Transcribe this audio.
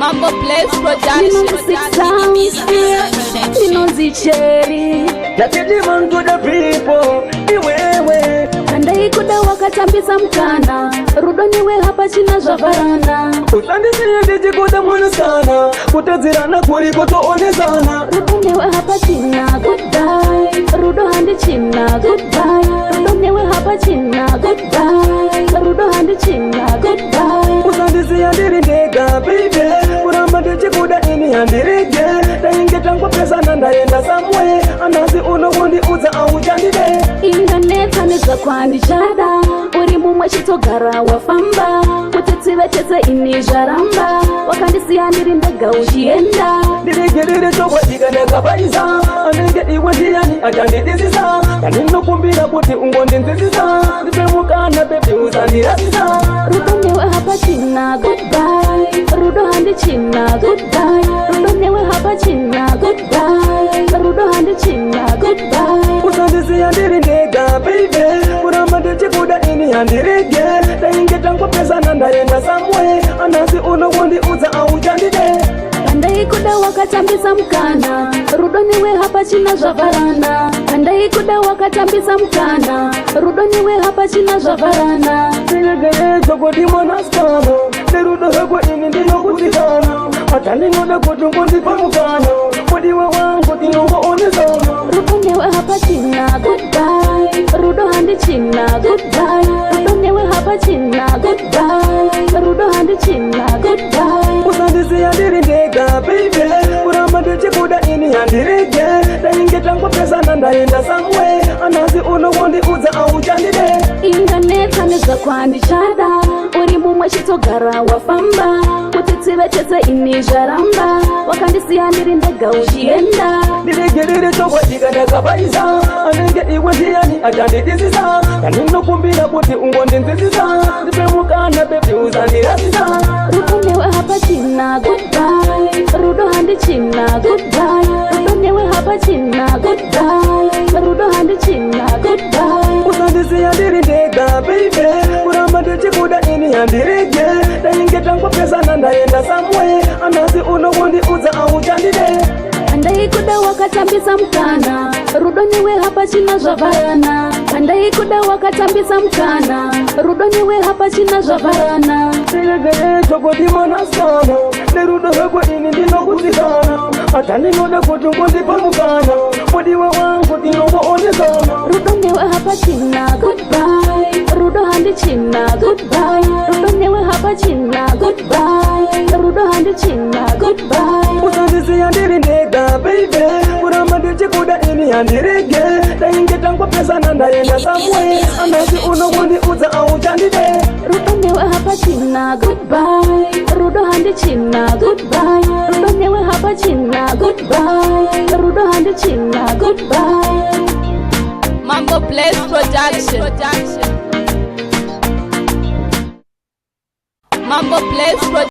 Mambo Plays Production. Inozicheri Tatiti man to the people Iwewe Andai kuda wakatambisa mkana Rudo niwe hapa china zvavarana Usandisi yendiji kuda mwana sana Kutazirana kuliko toone sana Rudo niwe hapa china goodbye Rudo handi china goodbye Rudo niwe hapa china goodbye Rudo handi china goodbye Usandisi yandiri ndega baby Kuramba ndichi kuda ini yandirige Dainge tangu pesa nandaenda samwe Anasi unogundi uza au jandide Inganeta neza kwandishada Uri mumwe chitogara wafamba Mutetsi vechetse ini zvaramba Wakandisiyaniri ndega uchienda Dirigirire chokwa ikaneka paisa Anenge iwe ndiyani achandidisisa Kaninokumbira kuti ungondinzisisa Ndipe mukana baby usandirasisa Rudo newe hapa china goodbye Rudo handi china goodbye Rudo newe hapa china goodbye Rudo handi china goodbye Usandisi yandiri ndega baby Kuramba ndichi kuda ini yandirige Dainge tangu pesa nandaenda samwe Anasi unogundi uza au jandide Andai kuda wakatambisa mkana Rudo niwe hapa china zvavarana Andai kuda wakatambisa mkana Rudo niwe hapa china zvavarana Nilegere choko di monaskano Nerudo heko ini ndinokutikano Atandingoda kutungo ndipamukano Mudiwe wangu tinongo onesano Rudo newe hapa china goodbye Rudo handi china goodbye Rudo newe hapa china goodbye Rudo handi china goodbye Usandisi yandiri ndega baby Kuramba ndichi kuda ini yandirige Dainge tangu pesa nandaenda samwe Anasi unogundi uza au jandide Inganeta neza kwandishada Uri mumwe chitogara wafamba Mutetsi vechetse ini zvaramba Wakandisiyaniri ndega uchienda Dirigirire chokwa ikaneka paisa Anenge iwe ndiyani achandidisisa Kaninokumbira kuti ungondinzisisa Ndipe mukana baby usandirasisa Rudo newe hapa china goodbye Rudo handi china goodbye Rudo newe hapa china goodbye Rudo handi china goodbye Usandisi yandiri ndega baby Kuramba ndichi kuda ini yandirige Dainge tangu pesa nandaenda samwe Anasi unogundi uza au jandide Andai kuda wakatambisa mkana Rudo niwe hapa china zvavarana Andai kuda wakatambisa mkana Rudo niwe hapa china zvavarana Nilegere choko di monaskano Nerudo heko ini ndinokutikano Atandingoda kutungo ndipamukano Mudiwe wangu tinongo onesano Rudo newe hapa china goodbye Rudo handi china goodbye Rudo newe hapa china goodbye Rudo handi china goodbye Usandisi yandiri ndega baby Kuramba ndichi kuda ini yandirige Dainge tangu pesa nandaenda samwe Anasi unogundi uza au jandide Rudo newe hapa china goodbye Rudo handi china goodbye Rudo newe hapa china goodbye Rudo handi china goodbye Mambo Plays Production. Mambo Plays Production.